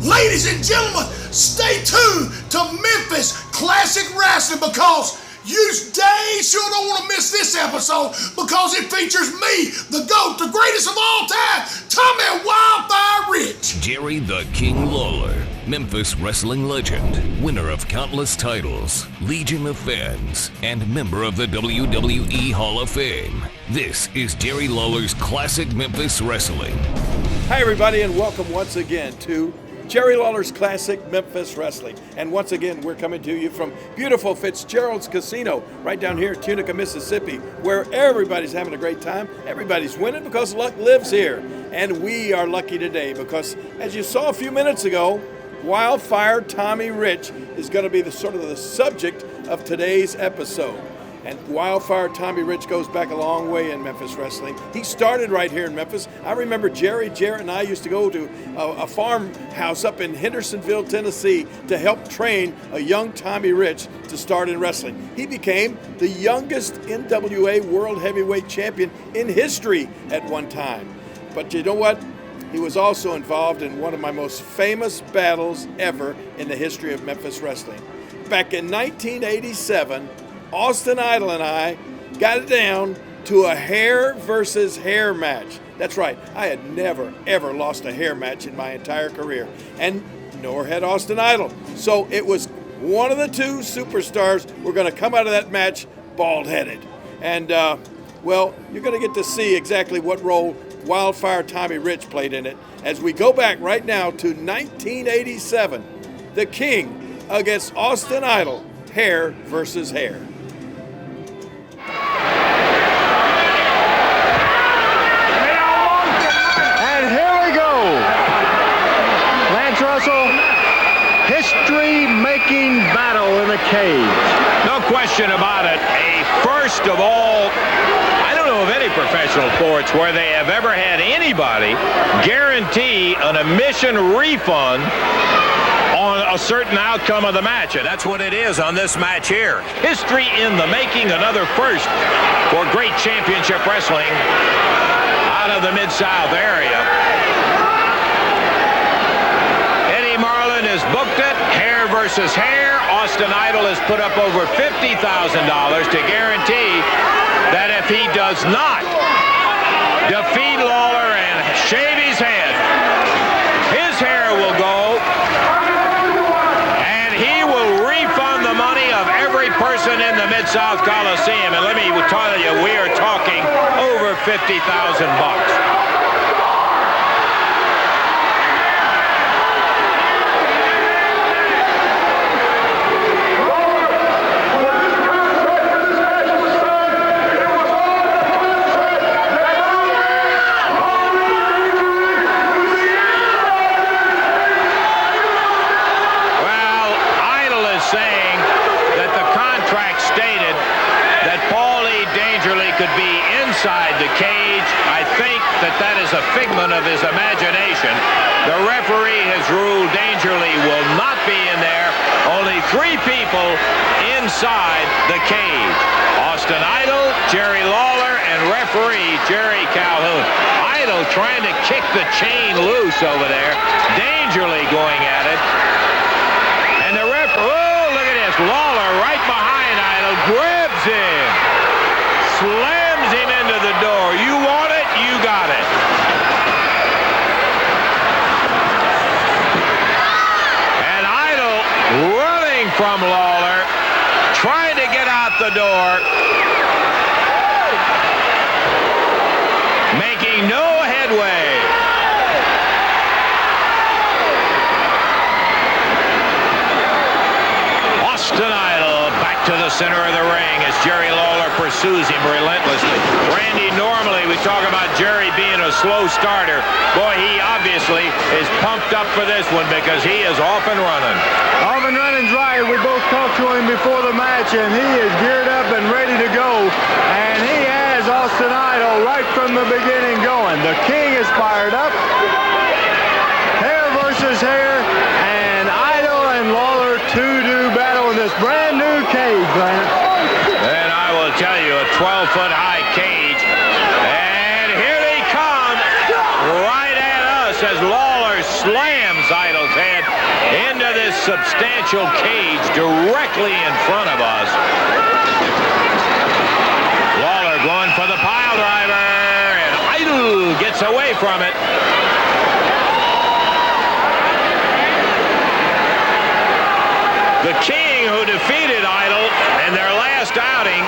Ladies and gentlemen, stay tuned to Memphis Classic Wrestling because you dang sure don't want to miss this episode because it features me, the GOAT, the greatest of all time, Tommy Wildfire Rich. Jerry the King Lawler, Memphis wrestling legend, winner of countless titles, legion of fans, and member of the WWE Hall of Fame. This is Jerry Lawler's Classic Memphis Wrestling. Hi everybody, and welcome once again to Jerry Lawler's Classic Memphis Wrestling. And once again, we're coming to you from beautiful Fitzgerald's Casino right down here in Tunica, Mississippi, where everybody's having a great time. Everybody's winning because luck lives here. And we are lucky today because, as you saw a few minutes ago, Wildfire Tommy Rich is going to be the subject of today's episode. And Wildfire Tommy Rich goes back a long way in Memphis wrestling. He started right here in Memphis. I remember Jarrett, and I used to go to a farmhouse up in Hendersonville, Tennessee to help train a young Tommy Rich to start in wrestling. He became the youngest NWA World Heavyweight Champion in history at one time. But you know what? He was also involved in one of my most famous battles ever in the history of Memphis wrestling. Back in 1987, Austin Idol and I got it down to a hair versus hair match. That's right, I had never, ever lost a hair match in my entire career, and nor had Austin Idol. So it was one of the two superstars were going to come out of that match bald-headed. And, well, you're going to get to see exactly what role Wildfire Tommy Rich played in it as we go back right now to 1987, The King against Austin Idol, hair versus hair. History-making battle in a cage. No question about it. A first of all, I don't know of any professional sports where they have ever had anybody guarantee an admission refund on a certain outcome of the match. And that's what it is on this match here. History in the making, another first for great championship wrestling out of the Mid-South area. Has booked it, hair versus hair. Austin Idol has put up over $50,000 to guarantee that if he does not defeat Lawler and shave his head, his hair will go and he will refund the money of every person in the Mid-South Coliseum. And let me tell you, we are talking over $50,000. Inside the cage. I think that is a figment of his imagination. The referee has ruled Danger Lee will not be in there. Only 3 people inside the cage. Austin Idol, Jerry Lawler, and referee Jerry Calhoun. Idol trying to kick the chain loose over there. Danger Lee going at it. And the referee, oh, look at this. Lawler right behind Idol, grabs him. Slams him into the door. You want it, you got it. And Idol running from Lawler, trying to get out the door, making no headway. Austin Idol back to the center of the ring as Jerry Lawler pursues him relentlessly. Randy, normally we talk about Jerry being a slow starter. Boy, he obviously is pumped up for this one because he is off and running. Off and running's right. We both talked to him before the match, and he is geared up and ready to go. And he has Austin Idol right from the beginning going. The King is fired up. Hair versus hair, and Idol and Lawler to battle in this brand new cage, Lance. And I will tell you, a 12-foot high cage. And here they come right at us as Lawler slams Idol's head this substantial cage directly in front of us. Lawler going for the pile driver, and Idol gets away from it. The King, who defeated Idol in their last outing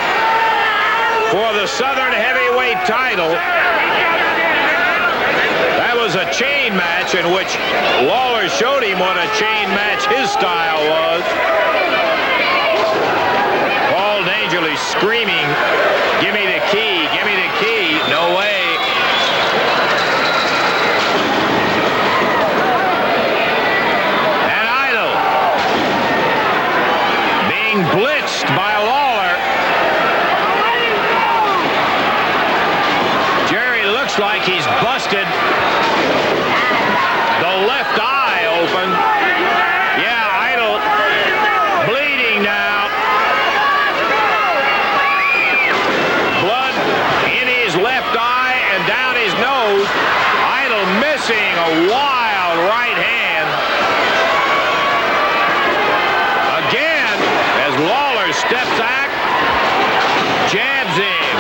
for the Southern Heavyweight title. That was a chain match in which Lawler showed him what a chain match his style was. Paul Dangerly screaming, "Give me the key, give me the key." No way. And Idol being blitzed by Lawler. Jerry looks like he's busted the left eye open. Yeah, Idol bleeding now. Blood in his left eye and down his nose. Idol missing a wild right hand. Again, as Lawler steps back, jabs him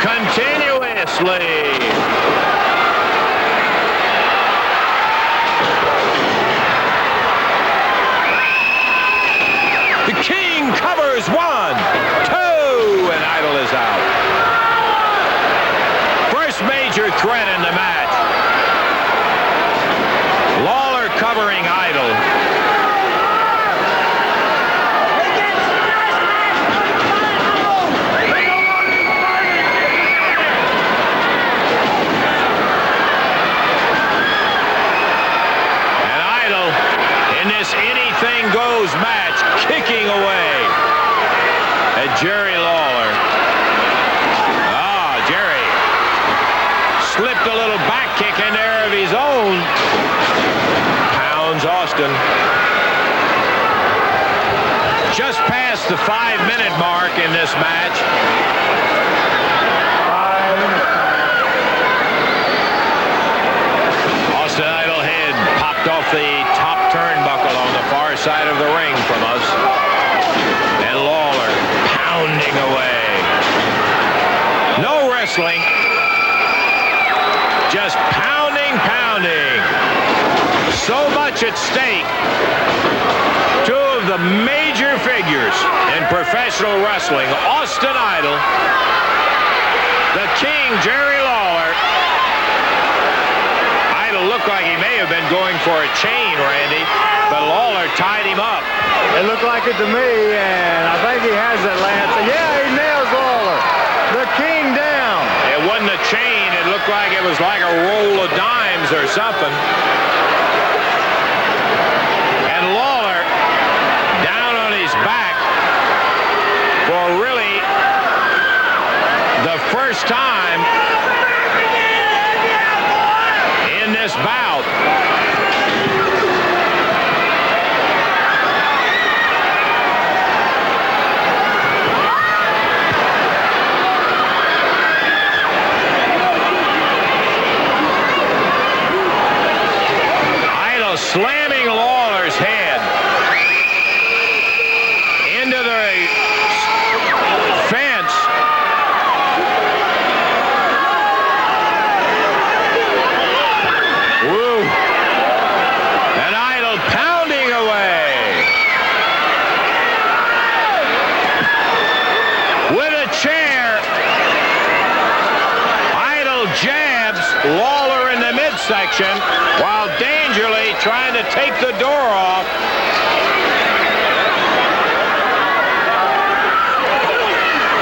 continuously. The King covers 1, 2, and Idol is out. First major threat in the match. Lawler covering Idol. And Idol in this anything goes match, kicking away at Jerry Lawler. Jerry slipped a little back kick in there of his own. Pounds Austin. Just past the 5-minute mark in this match. Austin Idol head popped off the top turnbuckle on the far side of the ring from us. And Lawler pounding away. No wrestling. Just pounding, pounding. So much at stake. Two of the major figures in professional wrestling. Austin Idol. The King, Jerry Lawler. Idol looked like he may have been going for a chain, Randy, but Lawler tied him up. It looked like it to me, and I think he has that, Lance. Yeah, he nails Lawler. The King down. It wasn't a chain. It looked like it was like a roll of dimes or something. And Lawler down on his back for really the first time in this bout. Slamming Lawler's head into the fence. Woo. And Idol pounding away. With a chair. Idol jabs Lawler in the midsection while Dangerly trying to take the door off.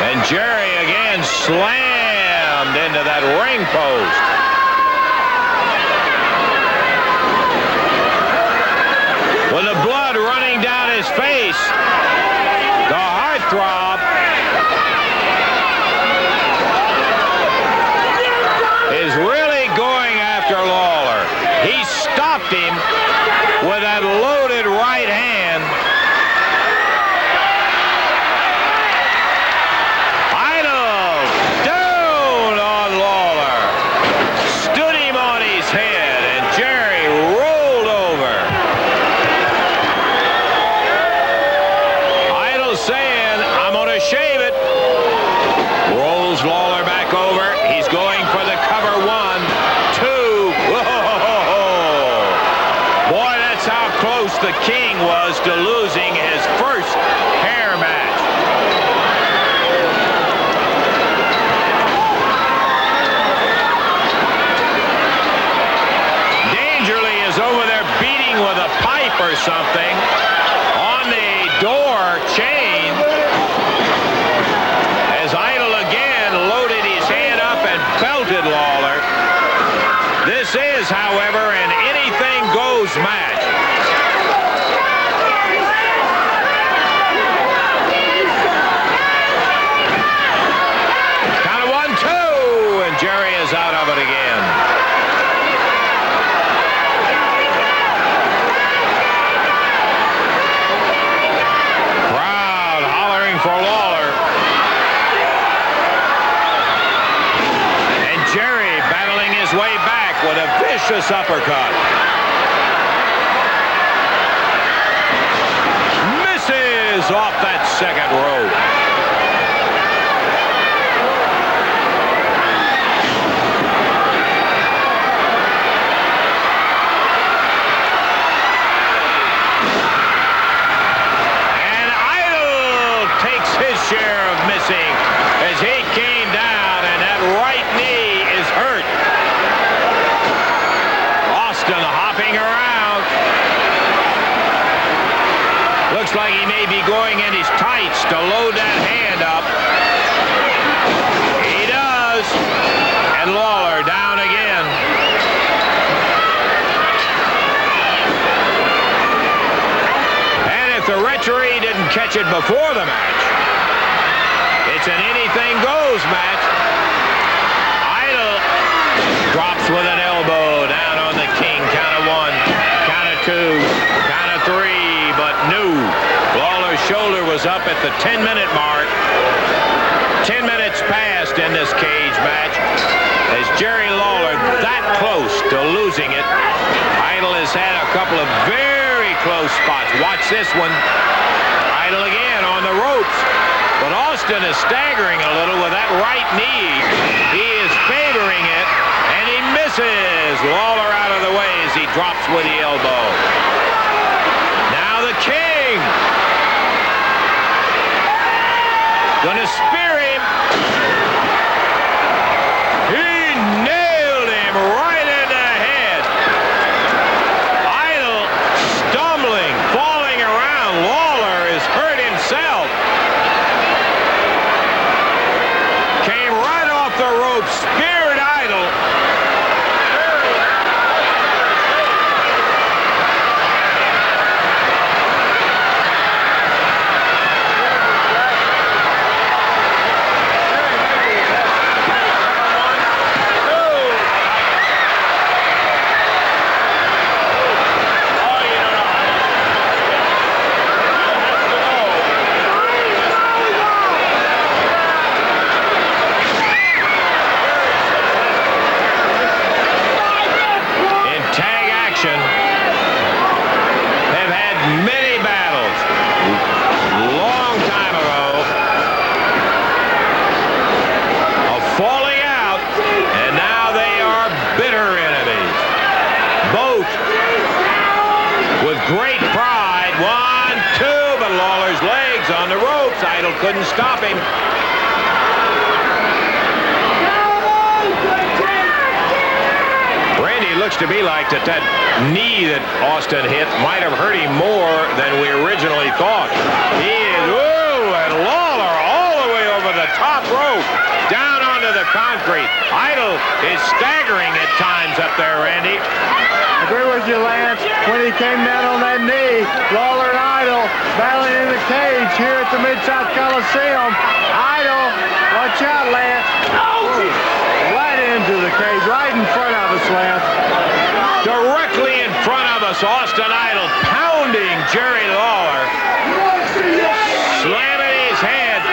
And Jerry again slammed into that ring post. With the blood running down his face, the heartthrob is really going after Lawler. He stopped him with that loaded right hand. Idol down on Lawler. Stood him on his head, and Jerry rolled over. the King was to losing his first hair match. Dangerly is over there beating with a pipe or something on the door chain as Idol again loaded his hand up and belted Lawler. This is, however, an anything-goes match. Count of 1, 2, and Jerry is out of it again. Crowd hollering for Lawler. And Jerry battling his way back with a vicious uppercut. Misses off that second rope. And Idol takes his share of missing as he came down, and that right knee is hurt. Austin hopping around. Looks like he may be going in his tights to load that hand up. He does. And Lawler down again. And if the referee didn't catch it before the match, it's an anything-goes match. Idol drops with an elbow down on the King. Count of 1, count of 2, count of 3, but no. Lawler's shoulder was up at the 10-minute mark. 10 minutes passed in this cage match as Jerry Lawler that close to losing it. Idol has had a couple of very close spots. Watch this one. Idol again on the ropes. But Austin is staggering a little with that right knee. He is favoring it, and he misses. Lawler out of the way as he drops with the elbow. Now the King. Gonna spear him. He nailed him right in the head. Idol stumbling, falling around. Lawler is hurt himself. Came right off the rope, speared Idol. Have had many battles. Long time ago. Of falling out, and now they are bitter enemies. Both with great pride. 1, 2, but Lawler's legs on the ropes. Idol couldn't stop him. Randy, looks to be like that knee that Austin hit might have hurt him more than we originally thought. He is, and Lawler all the way over the top rope, down onto the concrete. Idol is staggering at times up there, Randy. Agree with you, Lance. When he came down on that knee, Lawler and Idol battling in the cage here at the Mid-South Coliseum. Idol, watch out, Lance. Right into the cage, right in front of us, Lance. Directly in front of us, Austin Idol pounding Jerry Lawler. Slamming his head.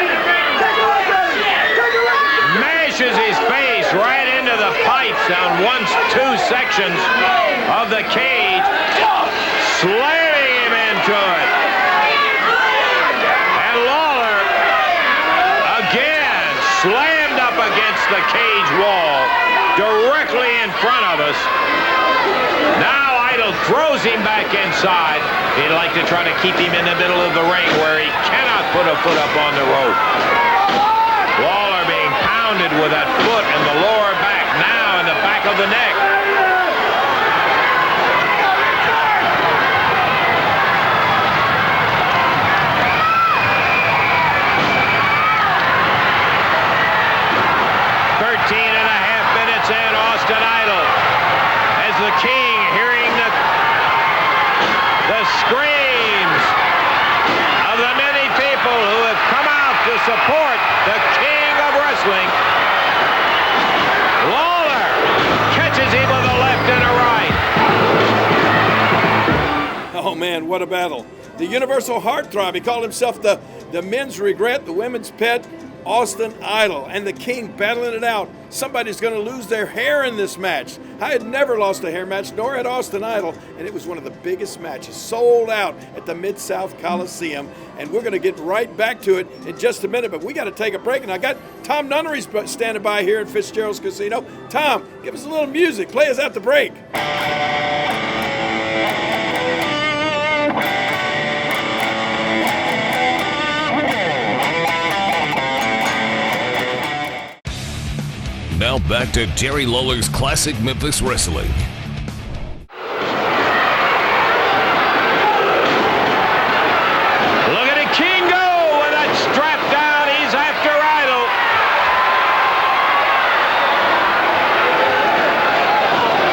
Mashes his face right into the pipes on 2 sections of the cage. Slamming him into it. And Lawler again slammed up against the cage wall directly in front of us. Now Idol Idol throws him back inside. He'd like to try to keep him in the middle of the ring where he cannot put a foot up on the rope. Lawler being pounded with that foot in the lower back, now in the back of the neck. Austin Idol, as the King, hearing the screams of the many people who have come out to support the King of Wrestling. Lawler catches him with a left and a right. Oh man, what a battle. The Universal Heartthrob, he called himself the men's regret, the women's pet, Austin Idol, and the King battling it out. Somebody's going to lose their hair in this match. I had never lost a hair match, nor had Austin Idol, and it was one of the biggest matches, sold out at the Mid-South Coliseum, and we're going to get right back to it in just a minute, but we got to take a break, and I got Tom Nunnery standing by here at Fitzgerald's Casino. Tom, give us a little music. Play us out the break. Now back to Jerry Lawler's Classic Memphis Wrestling. Look at the King go with that strap down. He's after Idol.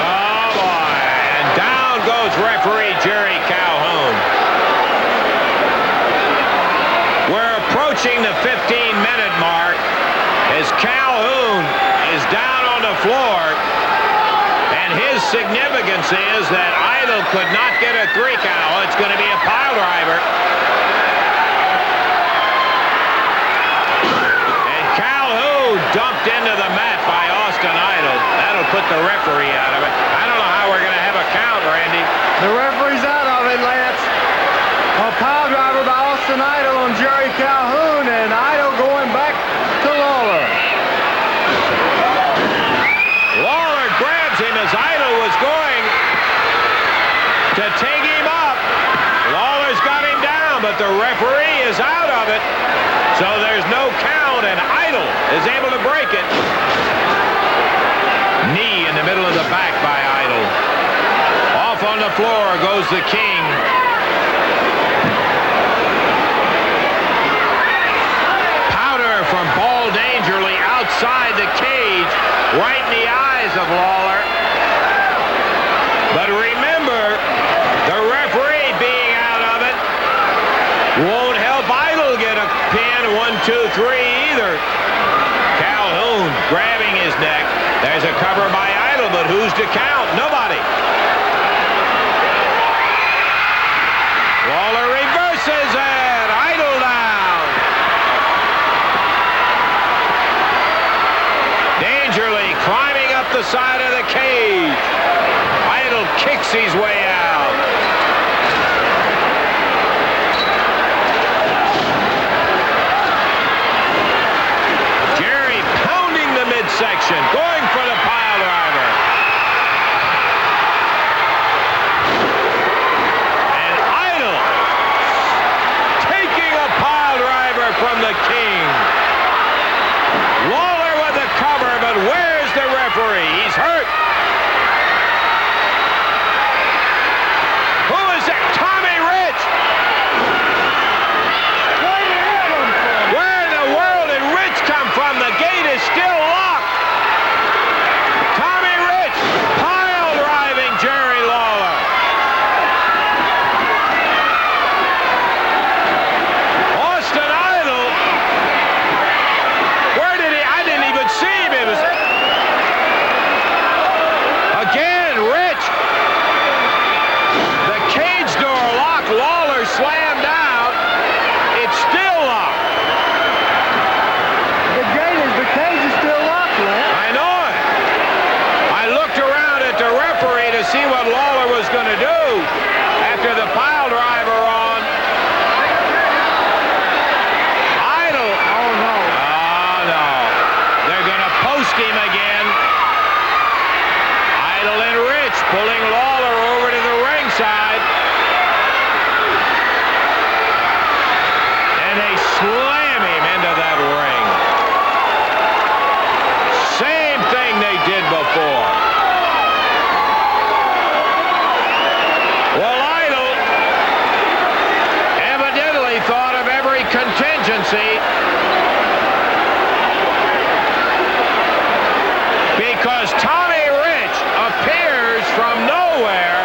Oh boy, and down goes referee Jerry Calhoun. We're approaching the 15-minute mark as Calhoun is down on the floor, and his significance is that Idol could not get a 3 count. It's going to be a pile driver. And Calhoun dumped into the mat by Austin Idol. That'll put the referee out of it. I don't know how we're going to have a count, Randy. The referee's out of it, Lance. A pile driver by Austin Idol on Jerry Calhoun, and Idol going back to Lawler. Lawler grabs him as Idol was going to take him up. Lawler's got him down, but the referee is out of it. So there's no count, and Idol is able to break it. Knee in the middle of the back by Idol. Off on the floor goes the King. Powder from Paul Dangerly outside the cage, right in the eyes of Lawler. But remember, the referee being out of it won't help Idol get a pin 1, 2, 3 either. Calhoun grabbing his neck. There's a cover by Idol, but who's to count? Nobody. Lawler reverses it. Idol down. Dangerly climbing up the side of the cage. Idol kicks his way out. Jerry pounding the midsection, going for the pile driver. And Idol taking a pile driver from the King. Lawler with the cover, but where's the referee? He's hurt. did before. Well, Idol evidently thought of every contingency, because Tommy Rich appears from nowhere.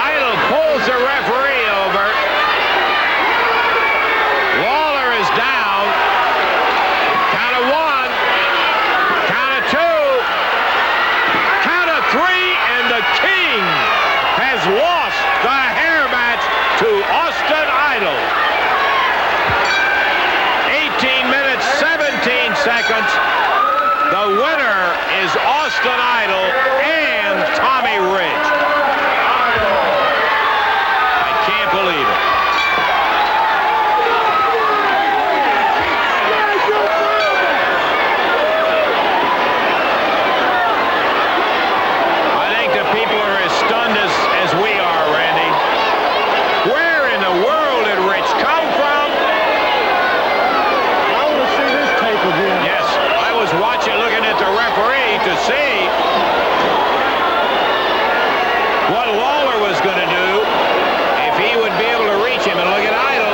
Idol pulls the referee over. Lawler is down. Count of one. Count of two. Count of three. And the King has lost the hair match to Austin Idol. 18 minutes, 17 seconds. The winner is Austin Idol and Tommy Rich. I can't believe it. I think the people are as stunned as we are, Randy. Where in the world did Rich come from? I want to see this tape again. Yes, I was looking at the referee to see what Lawler was going to do, if he would be able to reach him. And look at Idol.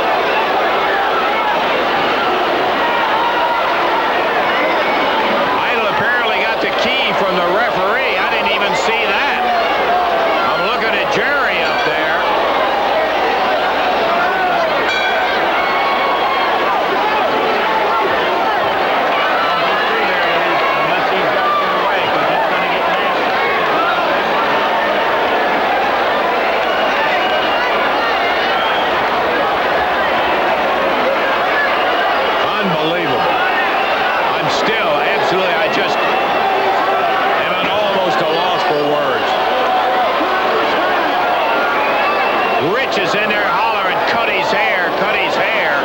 Idol apparently got the key from the referee. I didn't even see that. I'm looking at Jerry up there. Unless he's got it away, because it's going to get nasty. Unbelievable. I'm still absolutely, I just am at almost a loss for words. Rich is in there hollering, cut his hair, cut his hair.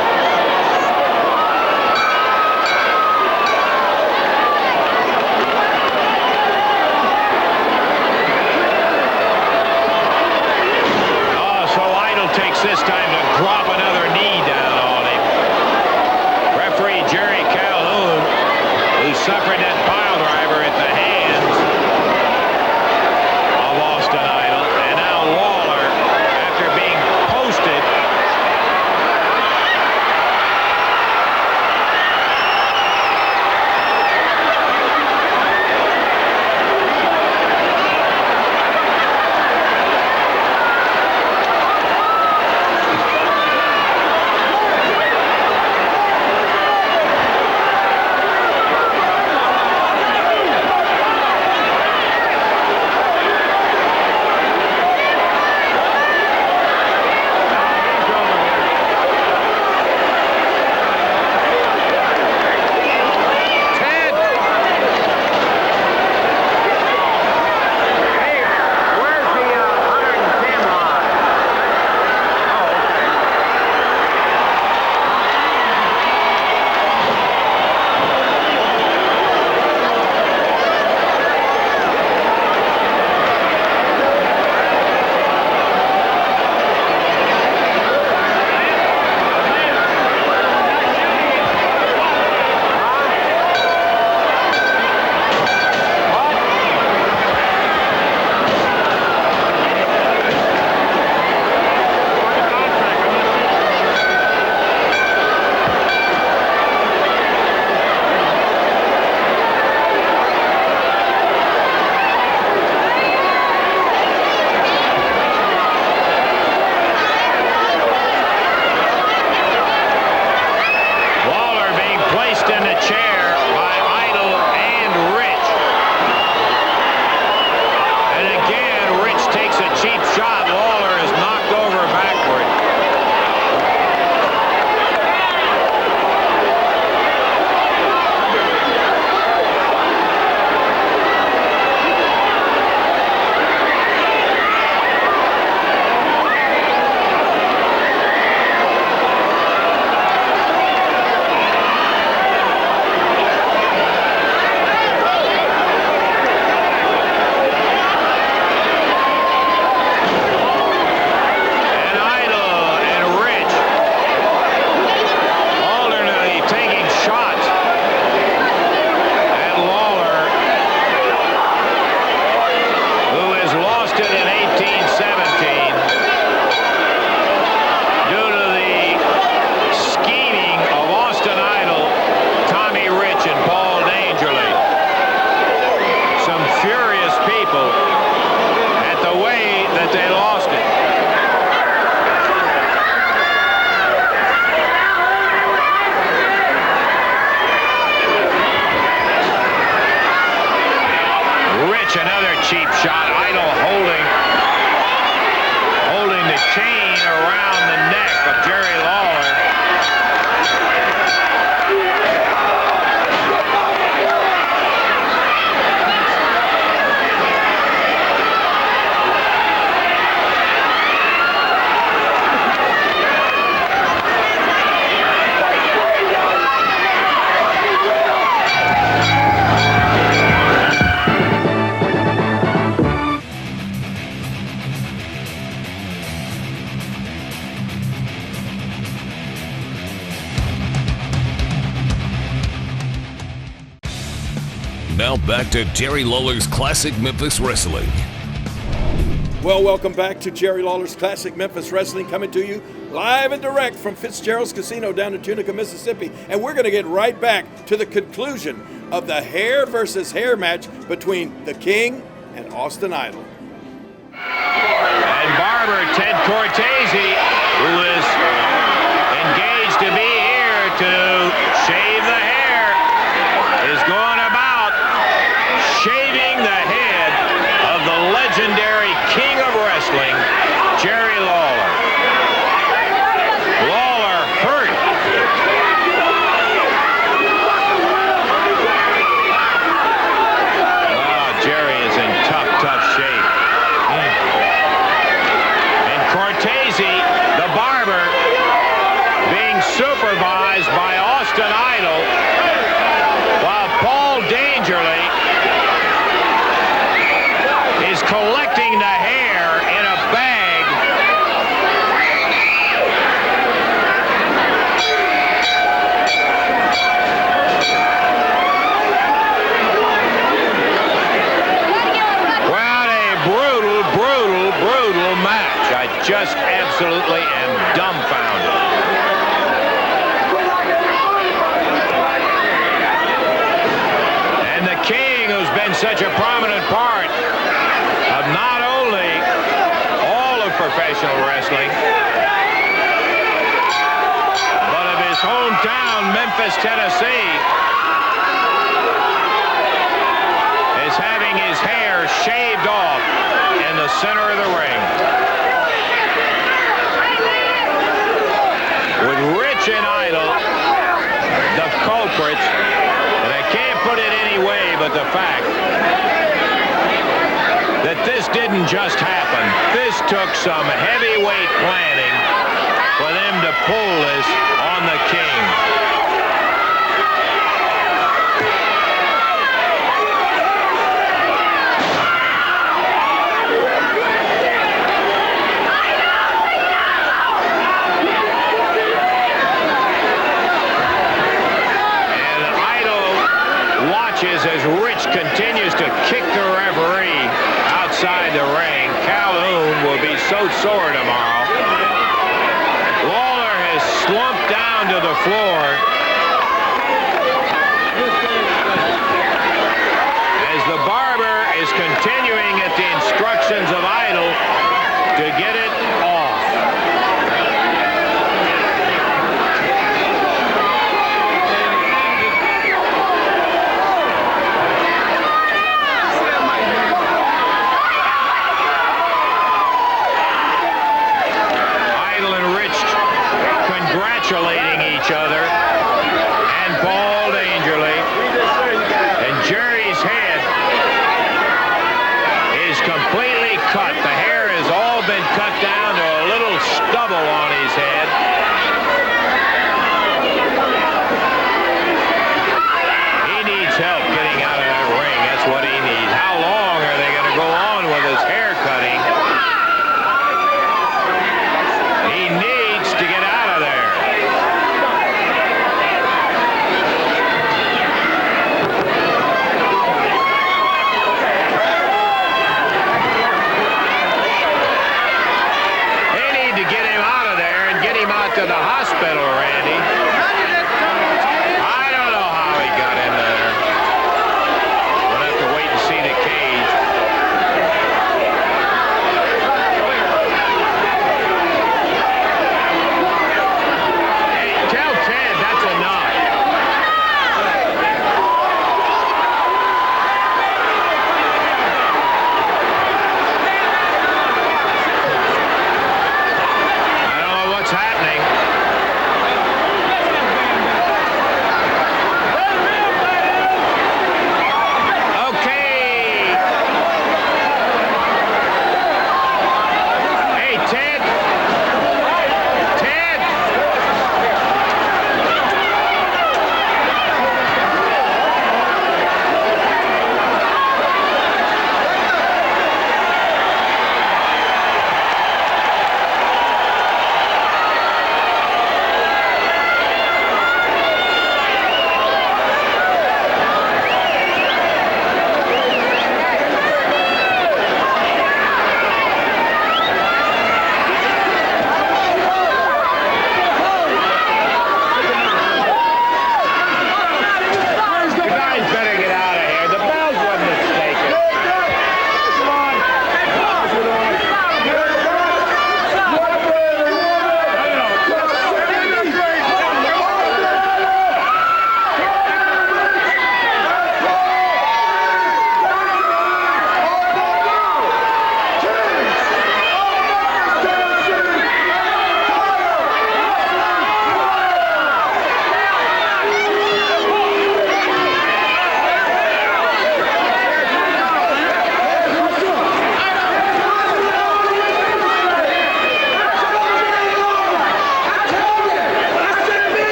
Oh, so Idol takes this time to drop another knee down on him. Referee Jerry Calhoun, who suffered that pile driver at the hands of Austin Idol. And now Lawler, after being posted, Ted! Hey, where's the 110 line? Oh, okay. Lawler being placed in the chair by Idol and Rich. And again, Rich takes a cheap shot. Lawler is knocked over backward. shot. Idol holding the chain around the neck of Jerry Lawler. Now back to Jerry Lawler's Classic Memphis Wrestling. Well, welcome back to Jerry Lawler's Classic Memphis Wrestling, coming to you live and direct from Fitzgerald's Casino down in Tunica, Mississippi. And we're going to get right back to the conclusion of the hair versus hair match between the King and Austin Idol. And barber Ted Cortese, who is engaged to be here to shave the hair, is going about shaving the head of the legendary King of Wrestling, Jerry Lawler. Lawler hurt. Oh, Jerry is in tough shape. And Cortese, the barber, being supervised by Austin Idol, while Paul Dangerly is collecting the hair in a bag. What a brutal match. I just absolutely am dumbfounded. And the King, who's been such a prominent part of not only all of professional wrestling, but of his hometown, Memphis, Tennessee, is having his hair shaved off in the center of the ring. With Rich and Idol, the culprits, and I can't put it any way but the fact that this didn't just happen. This took some heavyweight planning for them to pull this on the King. And Idol watches as Rich continues to kick the referee outside the ring. Calhoun will be so sore tomorrow. Lawler has slumped down to the floor as the barber is continuing at the instructions of Idol to get it off. Congratulating each other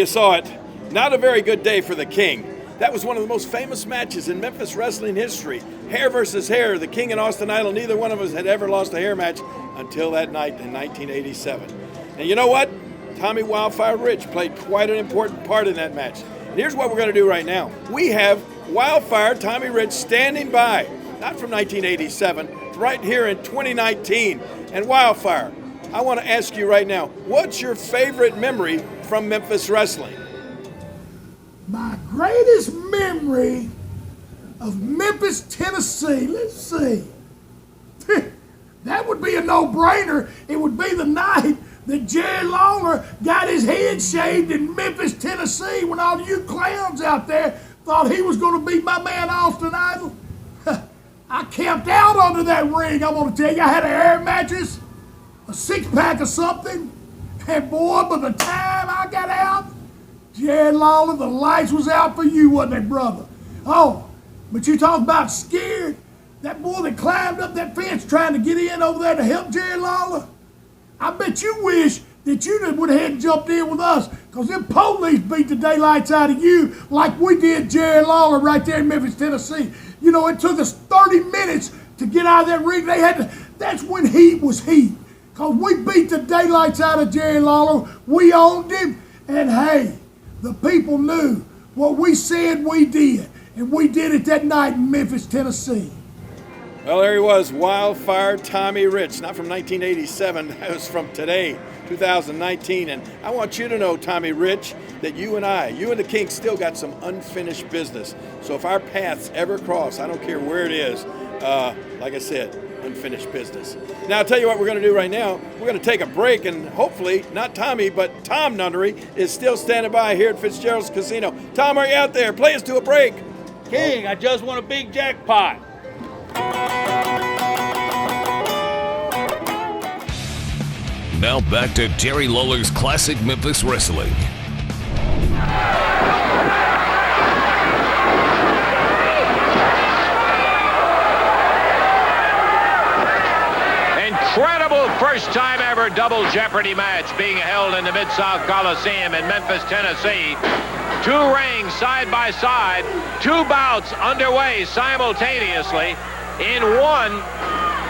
you saw it. Not a very good day for the King. That was one of the most famous matches in Memphis wrestling history. Hair versus hair. The King and Austin Idol, neither one of us had ever lost a hair match until that night in 1987. And you know what? Tommy Wildfire Rich played quite an important part in that match. And here's what we're going to do right now. We have Wildfire Tommy Rich standing by, not from 1987, right here in 2019. And Wildfire, I want to ask you right now, what's your favorite memory from Memphis wrestling? My greatest memory of Memphis, Tennessee, let's see. That would be a no-brainer. It would be the night that Jerry Lawler got his head shaved in Memphis, Tennessee, when all you clowns out there thought he was going to be my man Austin Idol. I camped out under that ring, I want to tell you. I had an air mattress, a six-pack of something, and boy, by the time I got out, Jerry Lawler, the lights was out for you, wasn't they, brother? Oh, but you talk about scared. That boy that climbed up that fence trying to get in over there to help Jerry Lawler, I bet you wish that you would have had and jumped in with us, because them police beat the daylights out of you like we did Jerry Lawler right there in Memphis, Tennessee. You know, it took us 30 minutes to get out of that ring. That's when heat was heat, because we beat the daylights out of Jerry Lawler. We owned him, and hey, the people knew what we said we did, and we did it that night in Memphis, Tennessee. Well, there he was, Wildfire Tommy Rich, not from 1987, that was from today, 2019. And I want you to know, Tommy Rich, that you and the King still got some unfinished business. So if our paths ever cross, I don't care where it is, like I said, unfinished business. Now, I'll tell you what we're going to do right now. We're going to take a break, and hopefully, not Tommy, but Tom Nunnery is still standing by here at Fitzgerald's Casino. Tom, are you out there? Play us to a break. King, I just won a big jackpot. Now back to Jerry Lawler's Classic Memphis Wrestling. Incredible first time ever double Jeopardy match being held in the Mid-South Coliseum in Memphis, Tennessee. Two rings side by side, two bouts underway simultaneously. In one,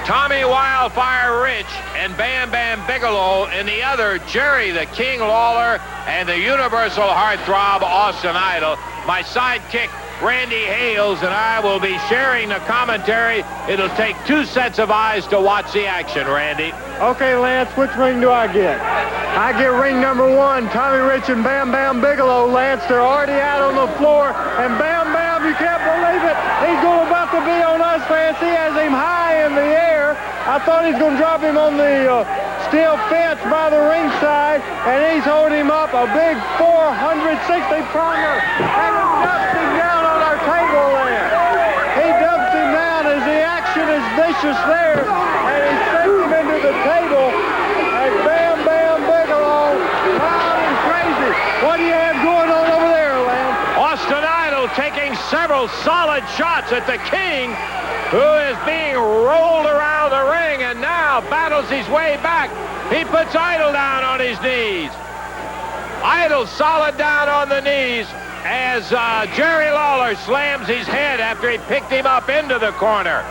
Tommy Wildfire Rich and Bam Bam Bigalow. In the other, Jerry the King Lawler and the Universal Heartthrob Austin Idol. My sidekick, Randy Hales, and I will be sharing the commentary. It'll take two sets of eyes to watch the action, Randy. Okay, Lance, which ring do I get? I get ring number one, Tommy Rich and Bam Bam Bigalow. Lance, they're already out on the floor, and Bam Bam, you can't believe it, he's going about to be on us, Lance. He has him high in the air. I thought he's going to drop him on the steel fence by the ringside, and he's holding him up, a big 460 pounder, and he dumps him down on our table there. He dumps him down as the action is vicious there, and he sends him into the table, and Bam Bam Bigalow, loud and crazy. What do you have going on over there, Lance? Austin Idol taking several solid shots at the King, who is being rolled around the ring and now battles his way back. He puts Idol down on his knees. Idol solid down on the knees as Jerry Lawler slams his head after he picked him up into the corner.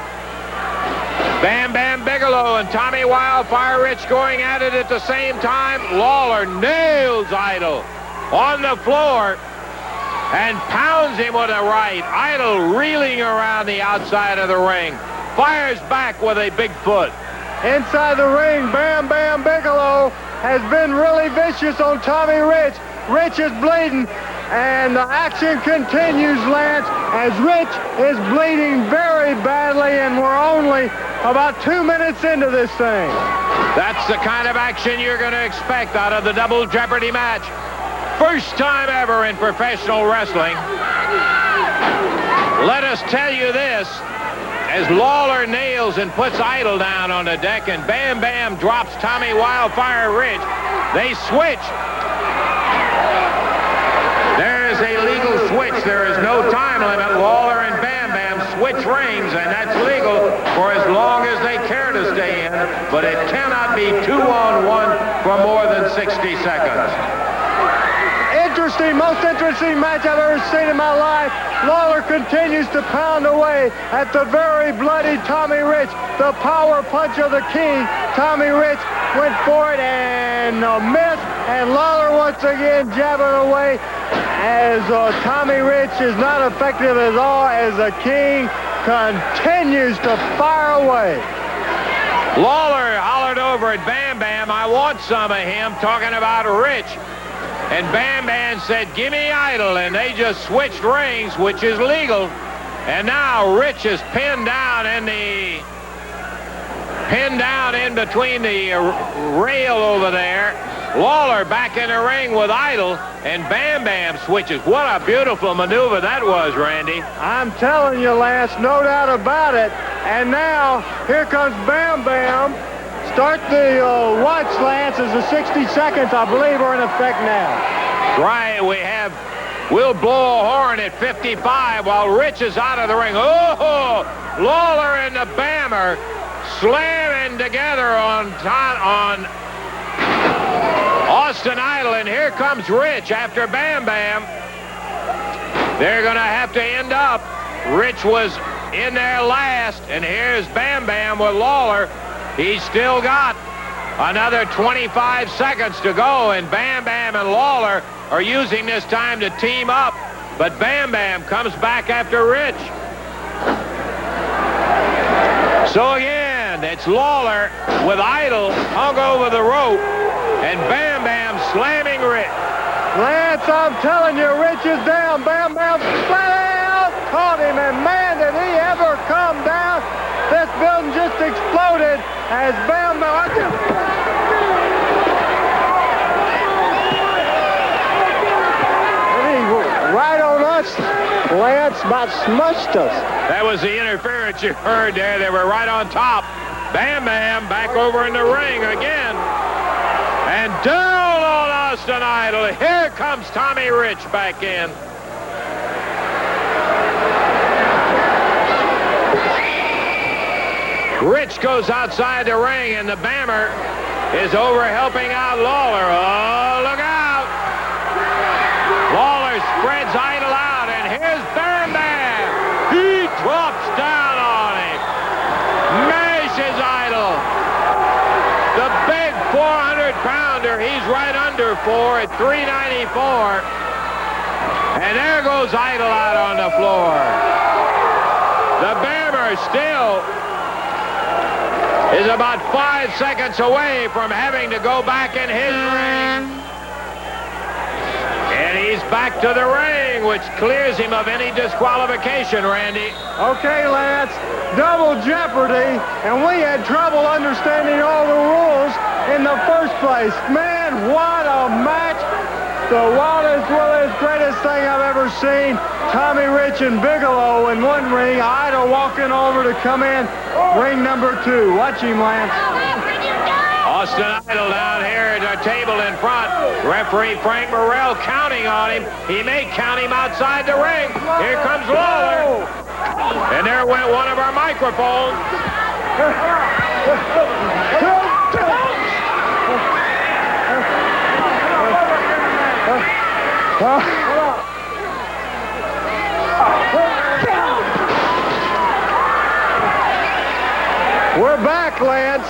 Bam Bam Bigalow and Tommy Wildfire Rich going at it at the same time. Lawler nails Idol on the floor and pounds him with a right. Idol reeling around the outside of the ring. Fires back with a big foot. Inside the ring, Bam Bam Bigalow has been really vicious on Tommy Rich. Rich is bleeding, and the action continues, Lance, as Rich is bleeding very badly, and we're only about 2 minutes into this thing. That's the kind of action you're going to expect out of the Double Jeopardy match. First time ever in professional wrestling. Let us tell you this, as Lawler nails and puts Idol down on the deck and Bam Bam drops Tommy Wildfire Rich, they switch. There is a legal switch. There is no time limit. Lawler and Bam Bam switch rings, and that's legal for as long as they care to stay in, but it cannot be 2-on-1 for more than 60 seconds. most interesting match I've ever seen in my life. Lawler continues to pound away at the very bloody Tommy Rich. The power punch of the king. Tommy Rich went for it and missed. And Lawler once again jabbing away as Tommy Rich is not effective at all as the king continues to fire away. Lawler hollered over at Bam Bam, "I want some of him," talking about Rich. And Bam Bam said, "Give me Idol," and they just switched rings, which is legal. And now Rich is pinned down in between the rail over there. Lawler back in the ring with Idol, and Bam Bam switches. What a beautiful maneuver that was, Randy. I'm telling you, Lance, no doubt about it. And now, here comes Bam Bam. Start the watch, Lance, as the 60 seconds, I believe, are in effect now. Right, we'll blow a horn at 55 while Rich is out of the ring. Oh, Lawler and the Bammer slamming together on Austin Idol, and here comes Rich after Bam Bam. They're going to have to end up. Rich was in there last, and here's Bam Bam with Lawler. He's still got another 25 seconds to go, and Bam Bam and Lawler are using this time to team up, but Bam Bam comes back after Rich. So again, it's Lawler with Idol hung over the rope, and Bam Bam slamming Rich. Lance, I'm telling you, Rich is down. Bam Bam flat out caught him, and man, did he ever come down. This building just exploded as Bam Bam... Right on us, Lance, about smushed us. That was the interference you heard there. They were right on top. Bam Bam back over in the ring again. And down on Austin Idol. Here comes Tommy Rich back in. Rich goes outside the ring, and the Bammer is over helping out Lawler. Oh, look out. Lawler spreads Idol out, and here's Bam Bam. He drops down on him. Mashes Idol. The big 400-pounder, he's right under 4 at 394. And there goes Idol out on the floor. The Bammer still is about 5 seconds away from having to go back in his ring. And he's back to the ring, which clears him of any disqualification, Randy. Okay, Lance, double jeopardy, and we had trouble understanding all the rules in the first place. Man, what a match. The wildest, greatest thing I've ever seen. Tommy Rich and Bigalow in one ring. Idol walking over to come in ring number 2. Watch him, Lance. Austin Idol down here at our table in front. Referee Frank Morrell counting on him. He may count him outside the ring. Here comes Lawler. And there went one of our microphones. We're back, Lance.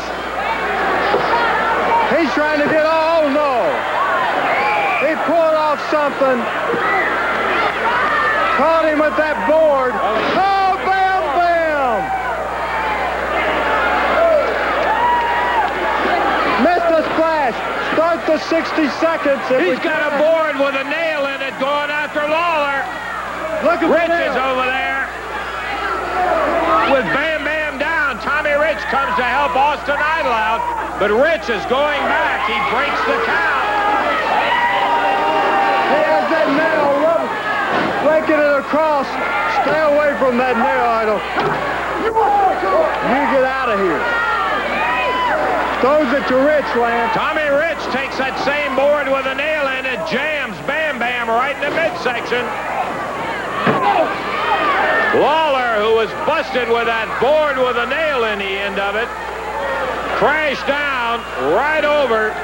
He's trying to get, oh no. He pulled off something. Caught him with that board. Oh, Bam Bam. Missed a splash. Start the 60 seconds. He's got a board with a nail in it going after Lawler. Look at Rich is over there with Bam Bam down. Tommy Rich comes to help Austin Idol out, but Rich is going back. He breaks the count. He has that nail breaking it across. Stay away from that nail, Idol. You get out of here. Throws it to Rich, Lance. Tommy Rich takes that same board with a nail in it, jams Bam Bam right in the midsection. Lawler, who was busted with that board with a nail in the end of it, crashed down right over.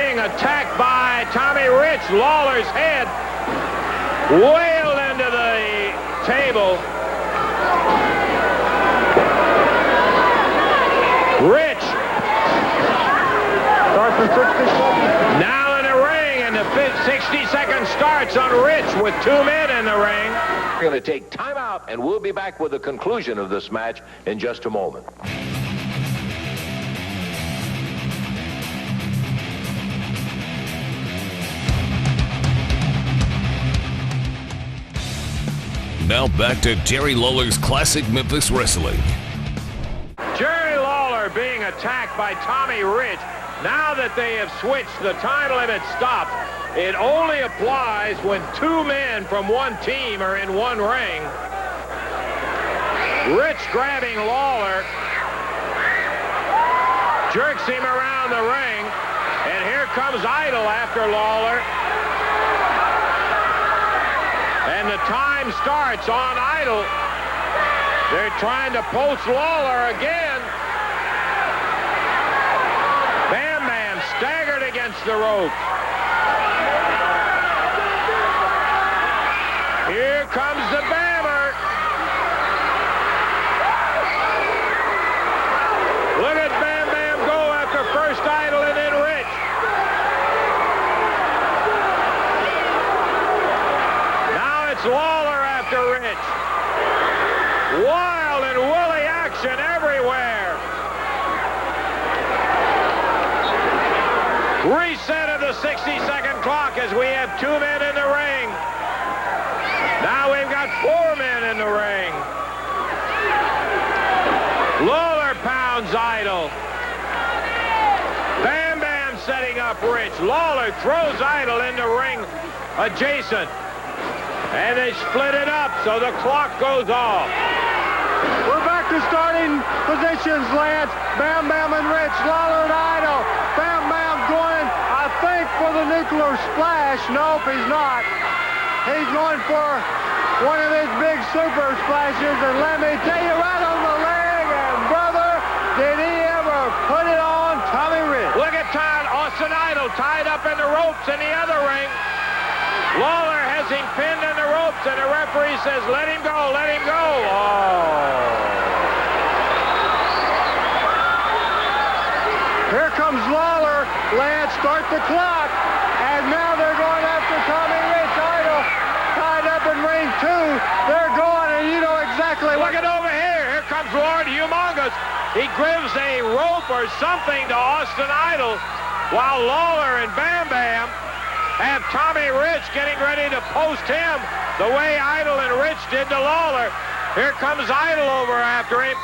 being attacked by Tommy Rich. Lawler's head wailed into the table. Rich. Starts for 60 seconds. Now in the ring, and the 60-second starts on Rich with 2 men in the ring. We're going to take time out, and we'll be back with the conclusion of this match in just a moment. Now back to Jerry Lawler's Classic Memphis Wrestling. Jerry Lawler being attacked by Tommy Rich. Now that they have switched, the time limit stops. It only applies when 2 men from one team are in one ring. Rich grabbing Lawler, jerks him around the ring, and here comes Idol after Lawler. And the time starts on Idol. They're trying to post Lawler again. Bam Bam staggered against the ropes. Here comes the Bammer. Look at Bam Bam go after first Idol and then Rich. Now it's Lawler after Rich. Wild and woolly action everywhere. Reset of the 60-second clock as we have 2 men in the ring. Now we've got 4 men in the ring. Lawler pounds Idol. Bam Bam setting up Rich. Lawler throws Idol in the ring adjacent. And they split it up, so the clock goes off. We're back to starting positions, Lance. Bam Bam and Rich, Lawler and Idol. Bam Bam going, I think, for the nuclear splash. Nope, he's not. He's going for one of his big super splashes, and let me tell you, right on the leg, and brother, did he ever put it on Tommy Rich. Look at Austin Idol tied up in the ropes in the other ring. Lawler has him pinned in the ropes, and the referee says, let him go, let him go. Oh. Here comes Lawler. Lance, start the clock. And now they're going after Tommy Rich. Idol tied up in ring 2. They're going, and you know exactly what. Look at over here. Here comes Lord Humongous. He gives a rope or something to Austin Idol, while Lawler and Bam Bam have Tommy Rich getting ready to post him the way Idol and Rich did to Lawler. Here comes Idol over after him.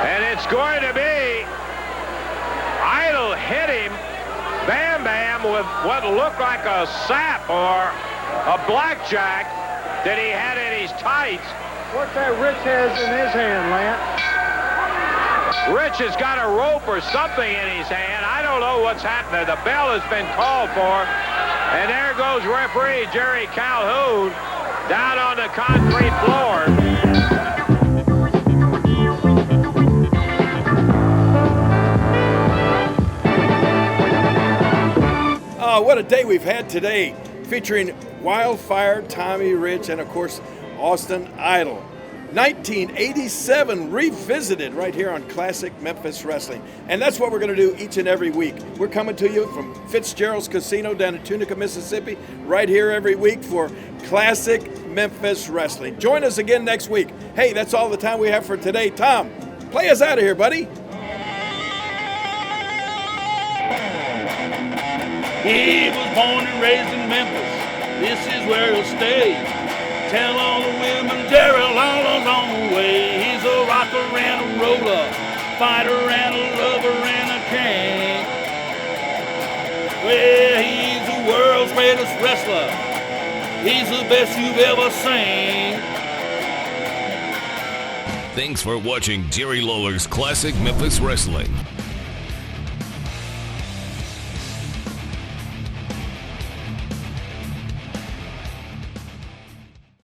And it's going to be Idol hit him, Bam Bam, with what looked like a sap or a blackjack that he had in his tights. What's that Rich has in his hand, Lance? Rich has got a rope or something in his hand. I don't know what's happening. The bell has been called for. And there goes referee Jerry Calhoun down on the concrete floor. Oh, what a day we've had today, featuring Wildfire, Tommy Rich, and of course, Austin Idol. 1987 revisited right here on Classic Memphis Wrestling. And that's what we're going to do each and every week. We're coming to you from Fitzgerald's Casino down in Tunica, Mississippi, right here every week for Classic Memphis Wrestling. Join us again next week. Hey, that's all the time we have for today. Tom, play us out of here, buddy. He was born and raised in Memphis. This is where he'll stay. Tell all the women Jerry Lawler's on the way. He's a rocker and a roller, fighter and a lover and a king. Well, he's the world's greatest wrestler. He's the best you've ever seen. Thanks for watching Jerry Lawler's Classic Memphis Wrestling.